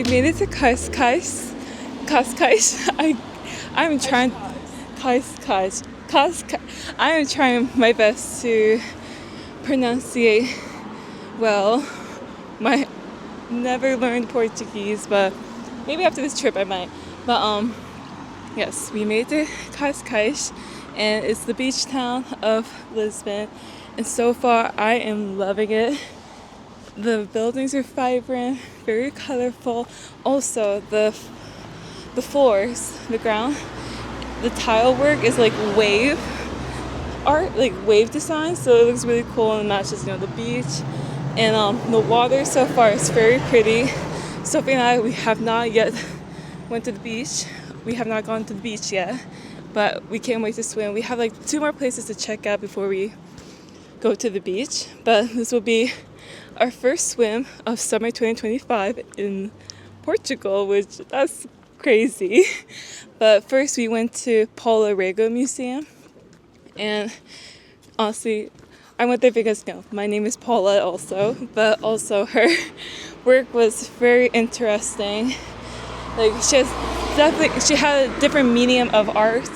we made it to Cascais. Cascais. I'm trying Cascais. I am trying my best to pronunciate well. My never learned Portuguese, but maybe after this trip I might. But yes, we made it to Cascais, and it's the beach town of Lisbon. And so far, I am loving it. The buildings are vibrant, very colorful. Also, the floors, the ground, the tile work is like wave art, like wave design. So it looks really cool and matches, the beach. And the water so far is very pretty. Sophie and I, we have not yet went to the beach. We have not gone to the beach yet, but we can't wait to swim. We have like 2 more places to check out before we go to the beach. But this will be our first swim of summer 2025 in Portugal, which that's crazy. But first we went to Paula Museum, and honestly, I went there because my name is Paula also, but also her work was very interesting. Like she had a different medium of art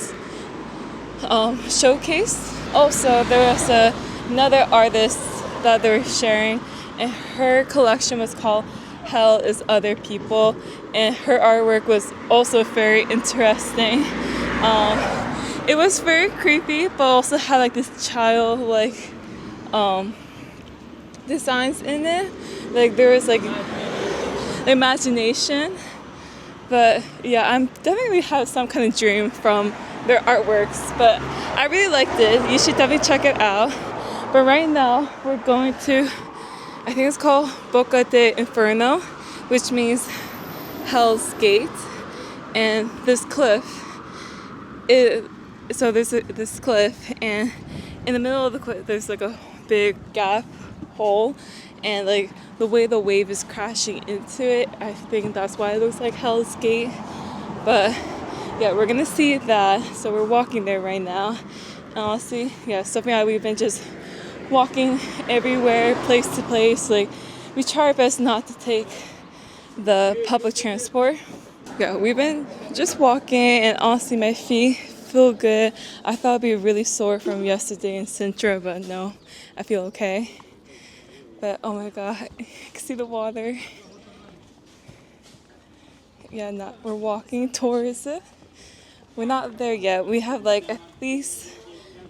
showcase. Also, there was another artist that they were sharing, and her collection was called Hell is Other People, and her artwork was also very interesting. It was very creepy, but also had like this childlike designs in it. Like there was like imagination. But yeah, I'm definitely have some kind of dream from their artworks, but I really liked it. You should definitely check it out. But right now we're going to, I think it's called Boca de Inferno, which means Hell's Gate. And this cliff, so there's this cliff, and in the middle of the cliff there's like a big gap hole, and like the way the wave is crashing into it, I think that's why it looks like Hell's Gate. But yeah, we're gonna see that. So we're walking there right now. And honestly, yeah, Sophie and I, we've been just walking everywhere, place to place. Like we try our best not to take the public transport. Yeah, we've been just walking, and honestly my feet feel good. I thought I'd be really sore from yesterday in Sintra, but no, I feel okay. But oh my god, you can see the water. Yeah, we're walking towards it. We're not there yet. We have like at least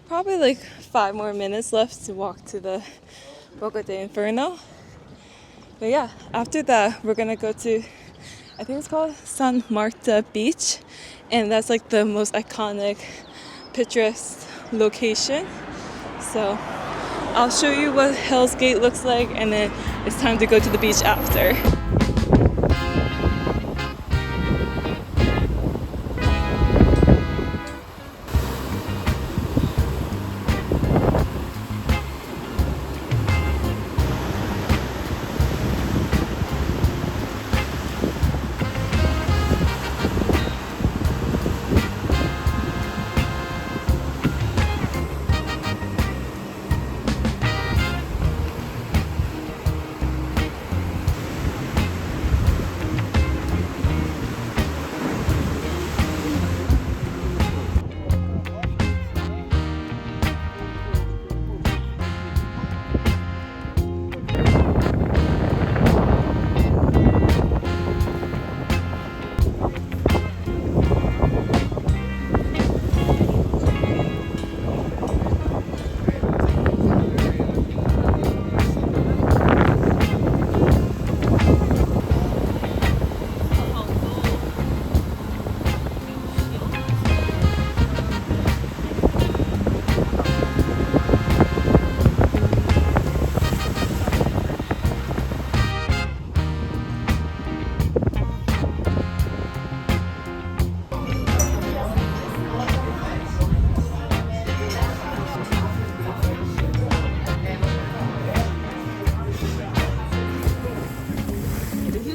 probably like 5 more minutes left to walk to the Boca de Inferno. But yeah, after that we're gonna go to, I think it's called San Marta Beach, and that's like the most iconic, picturesque location. So I'll show you what Hell's Gate looks like, and then it's time to go to the beach after.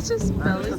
Just belly.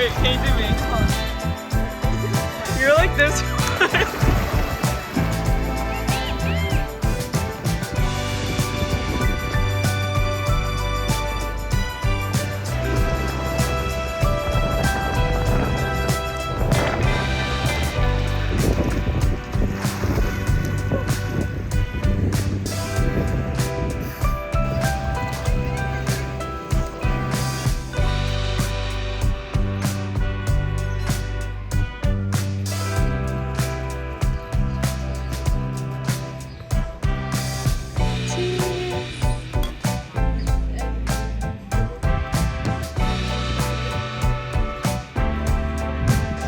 Wait, can you do me? You're like this.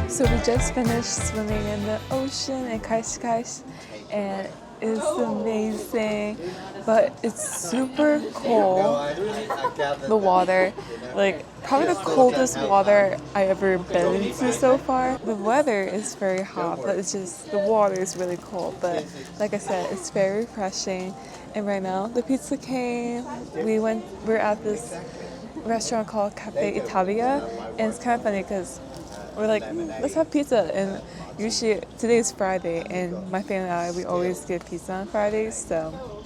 So we just finished swimming in the ocean in Cascais, and it's amazing, but it's super cold. The water, like probably the coldest water I ever been into so far. The weather is very hot, but it's just the water is really cold. But like I said, it's very refreshing. And right now the pizza came. We're at this restaurant called Cafe Italia, and it's kind of funny because we're like, let's have pizza. And usually, today is Friday, and my family and I, we always get pizza on Fridays. So,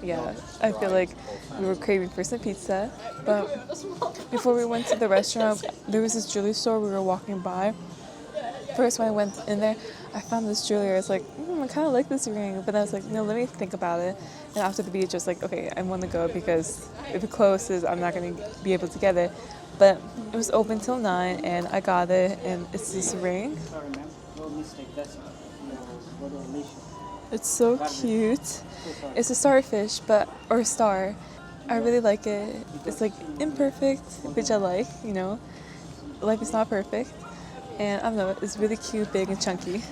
yeah, I feel like we were craving for some pizza. But before we went to the restaurant, there was this jewelry store we were walking by. First, when I went in there, I found this jewelry. I was like, I kind of like this ring. But I was like, no, let me think about it. And after the beach, I was like, okay, I want to go because if it closes, I'm not going to be able to get it. But it was open till 9, and I got it, and it's this ring. Sorry, ma'am. No mistake. That's your donation. It's so cute. It's a starfish, or a star. I really like it. It's like imperfect, which I like, you know. Life is not perfect. And I don't know, it's really cute, big, and chunky.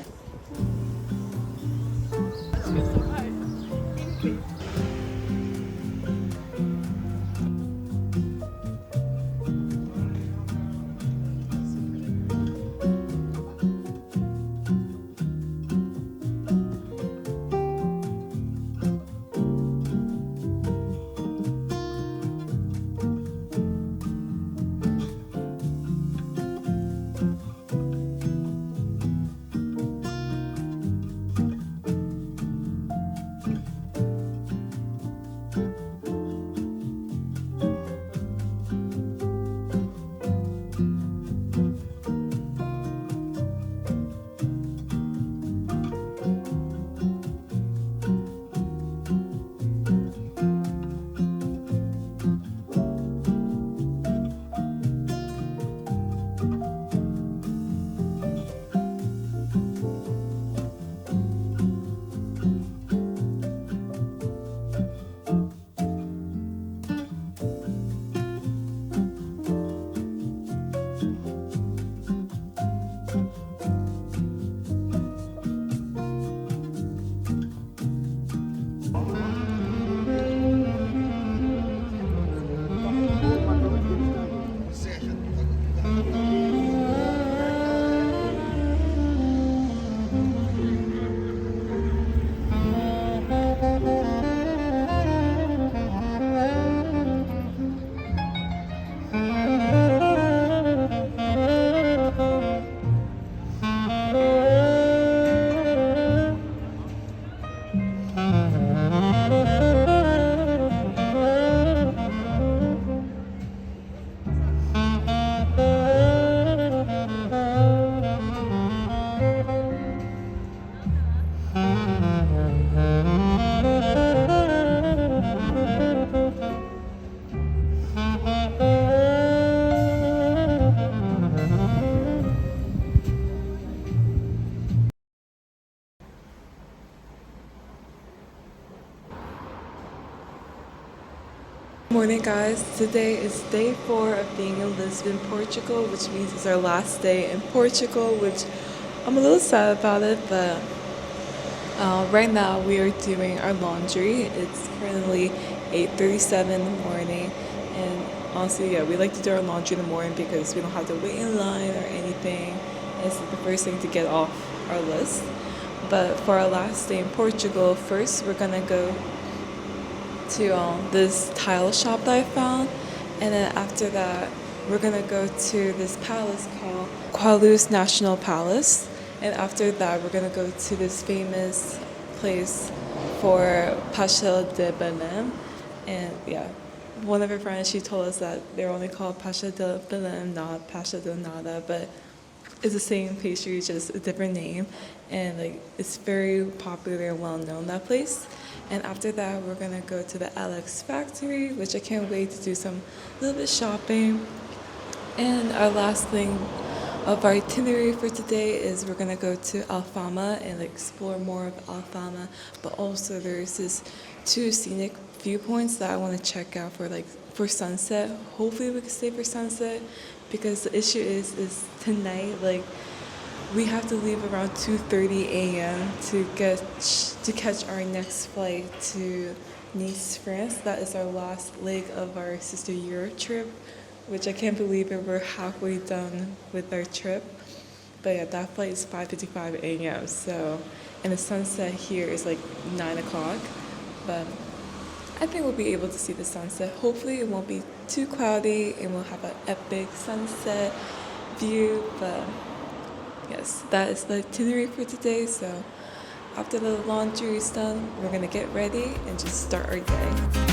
Morning guys, today is day 4 of being in Lisbon, Portugal, which means it's our last day in Portugal, which I'm a little sad about it, but right now we are doing our laundry. It's currently 8:37 in the morning, and honestly, yeah, we like to do our laundry in the morning because we don't have to wait in line or anything. It's the first thing to get off our list. But for our last day in Portugal, first we're gonna go to this tile shop that I found, and then after that we're gonna go to this palace called Queluz National Palace, and after that, we're gonna go to this famous place for pastel de Belém, and yeah. One of her friends, she told us that they're only called pastel de Belém, not pastel de nada, but it's the same pastry, just a different name, and like it's very popular and well known, that place. And after that, we're gonna go to the Alex factory, which I can't wait to do some little bit shopping. And our last thing of our itinerary for today is we're gonna go to Alfama and like, explore more of Alfama, but also there's this two scenic viewpoints that I want to check out for sunset. Hopefully we can stay for sunset, because the issue is tonight, like, we have to leave around 2:30 a.m. to catch our next flight to Nice, France. That is our last leg of our Sister Europe trip, which I can't believe it. We're halfway done with our trip. But yeah, that flight is 5:55 a.m. So, and the sunset here is like 9 o'clock. But I think we'll be able to see the sunset. Hopefully it won't be too cloudy and we'll have an epic sunset view. But yes, that is the itinerary for today. So after the laundry is done, we're gonna get ready and just start our day.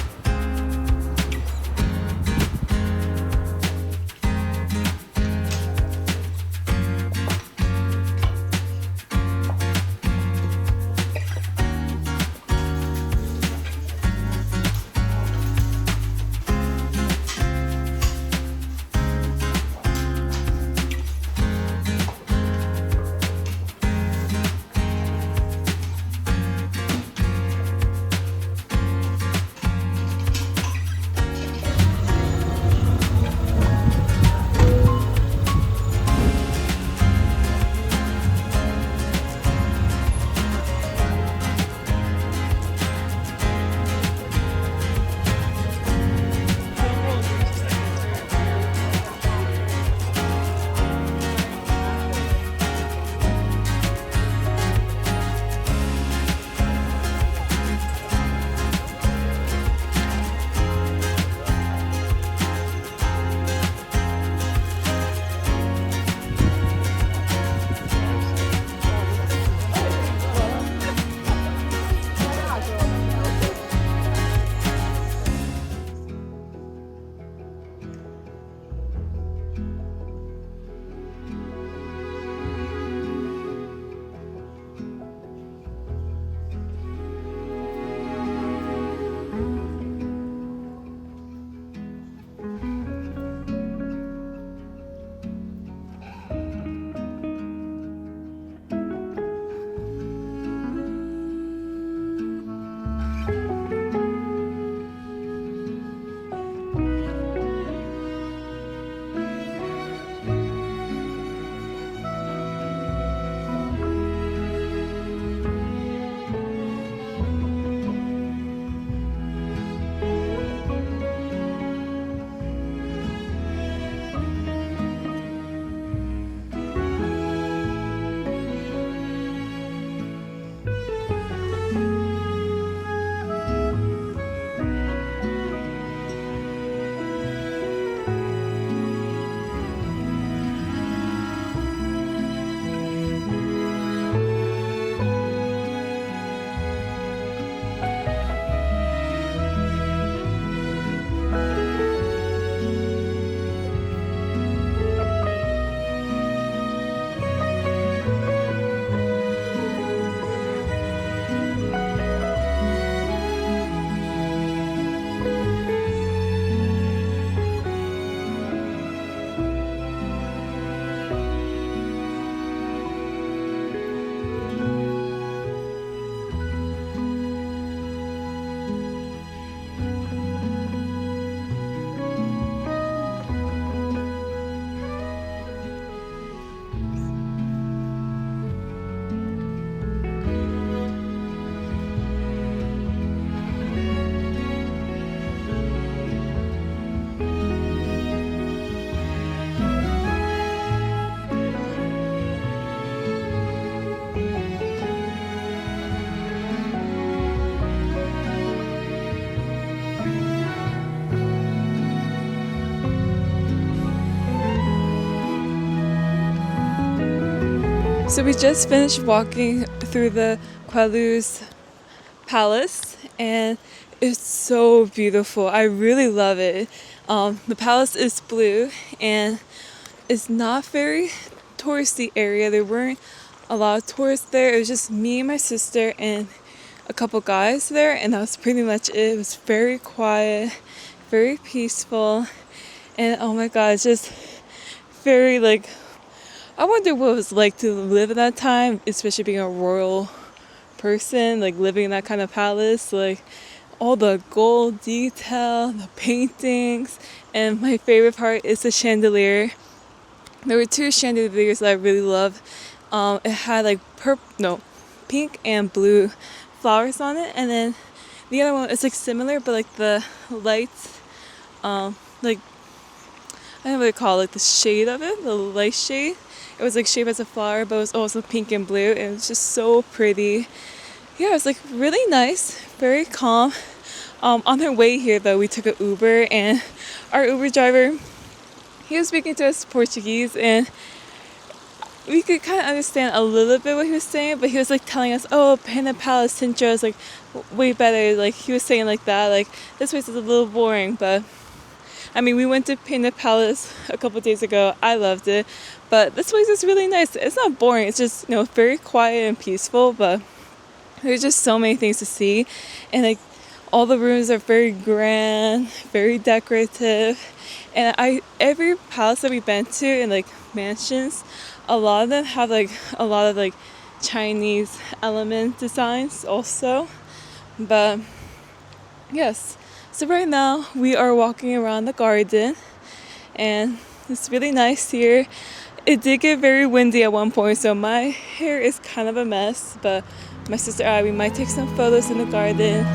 So we just finished walking through the Queluz Palace, and it's so beautiful. I really love it. The palace is blue, and it's not very touristy area. There weren't a lot of tourists there. It was just me and my sister and a couple guys there, and that was pretty much it. It was very quiet, very peaceful, and oh my god, it's just very like, I wonder what it was like to live in that time, especially being a royal person, like living in that kind of palace, like all the gold detail, the paintings, and my favorite part is the chandelier. There were two chandeliers that I really loved. It had like pink and blue flowers on it, and then the other one is like similar, but like the lights, like I don't know what they call it, like the shade of it, the light shade. It was like shaped as a flower, but it was also pink and blue, and it was just so pretty. Yeah, it was like really nice, very calm. On our way here though, we took an Uber, and our Uber driver, he was speaking to us Portuguese, and we could kind of understand a little bit what he was saying, but he was like telling us, oh, Pena Palace Centro is like way better. Like he was saying like that, like this place is a little boring, but I mean, we went to Pena Palace a couple days ago. I loved it, but this place is really nice. It's not boring. It's just, very quiet and peaceful, but there's just so many things to see, and like all the rooms are very grand, very decorative, and every palace that we've been to and like mansions, a lot of them have like a lot of like Chinese element designs also. But yes, so right now we are walking around the garden, and it's really nice here. It did get very windy at one point, so my hair is kind of a mess, but my sister and I, we might take some photos in the garden.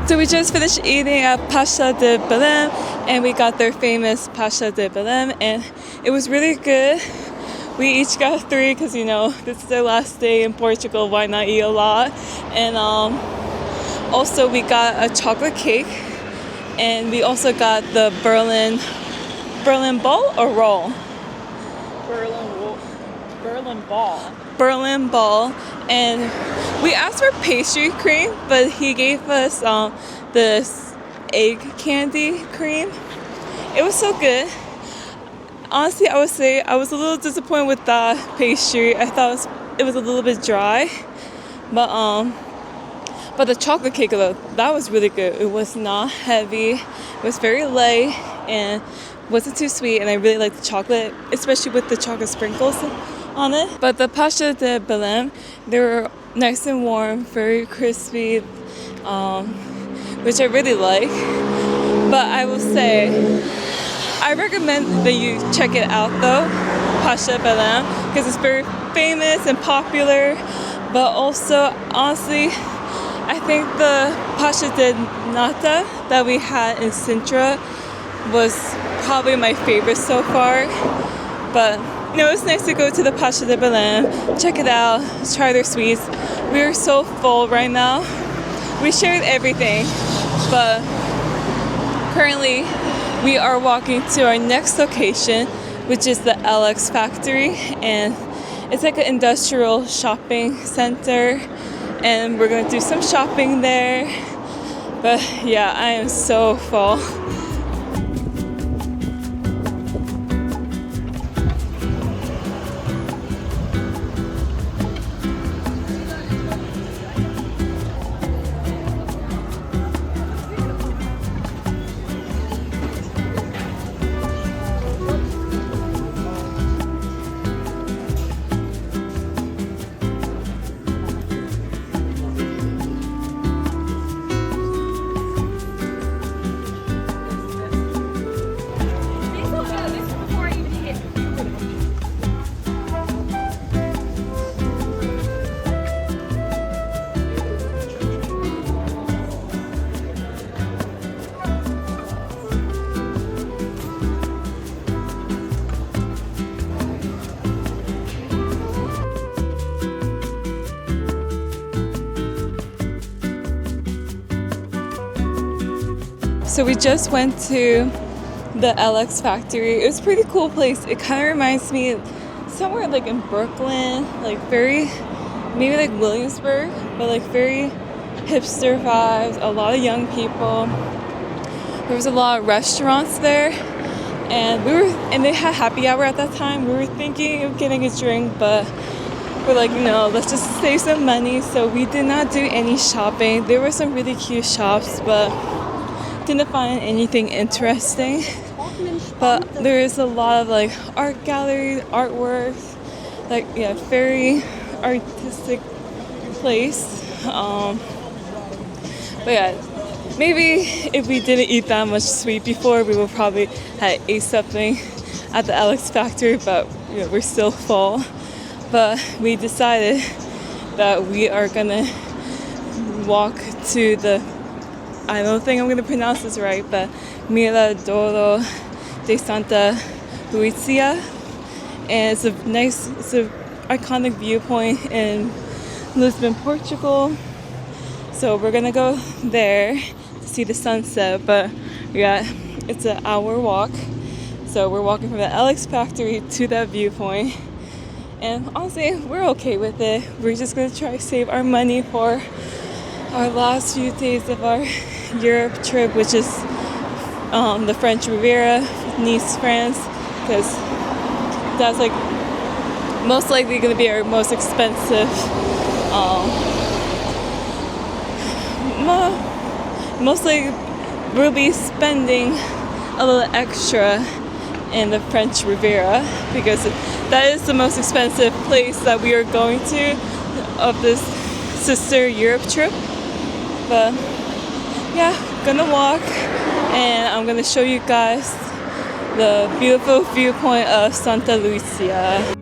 So we just finished eating at Pasta de Belém, and we got their famous Pasta de Belém, and it was really good. We each got 3 because, this is our last day in Portugal. Why not eat a lot? And also we got a chocolate cake, and we also got the Berlin ball or roll? Berlin ball. And we asked for pastry cream, but he gave us this egg candy cream. It was so good. Honestly, I would say I was a little disappointed with the pastry. I thought it was a little bit dry, but But the chocolate cake, though, that was really good. It was not heavy. It was very light and wasn't too sweet. And I really liked the chocolate, especially with the chocolate sprinkles on it. But the pasta de Belém, they were nice and warm, very crispy, which I really like. But I will say, I recommend that you check it out though, pasta de Belém, because it's very famous and popular. But also, honestly, I think the pasta de nata that we had in Sintra was probably my favorite so far. But you know, it's nice to go to the Pasta de Belém, check it out, try their sweets. We are so full right now. We shared everything, but currently we are walking to our next location, which is the LX factory, and it's like an industrial shopping center, and we're gonna do some shopping there. But yeah, I am so full. So we just went to the LX factory. It was a pretty cool place. It kind of reminds me of somewhere like in Brooklyn, like very, maybe like Williamsburg, but like very hipster vibes, a lot of young people. There was a lot of restaurants there, and they had happy hour at that time. We were thinking of getting a drink, but we're like, no, let's just save some money. So we did not do any shopping. There were some really cute shops, but didn't find anything interesting. But there is a lot of like art galleries, artwork, like yeah, very artistic place. But yeah, maybe if we didn't eat that much sweet before, we would probably have ate something at the Alex factory. But you know, we're still full. But we decided that we are gonna walk to the, I don't think I'm gonna pronounce this right, but Miradoro de Santa Lucia, and it's an iconic viewpoint in Lisbon, Portugal. So we're gonna go there to see the sunset. But yeah, it's an hour walk. So we're walking from the Alex factory to that viewpoint, and honestly, we're okay with it. We're just gonna try to save our money for our last few days of our Europe trip, which is the French Riviera, Nice, France, because that's like most likely going to be our most expensive. Mostly we'll be spending a little extra in the French Riviera because that is the most expensive place that we are going to of this sister Europe trip. But yeah, gonna walk, and I'm gonna show you guys the beautiful viewpoint of Santa Lucia.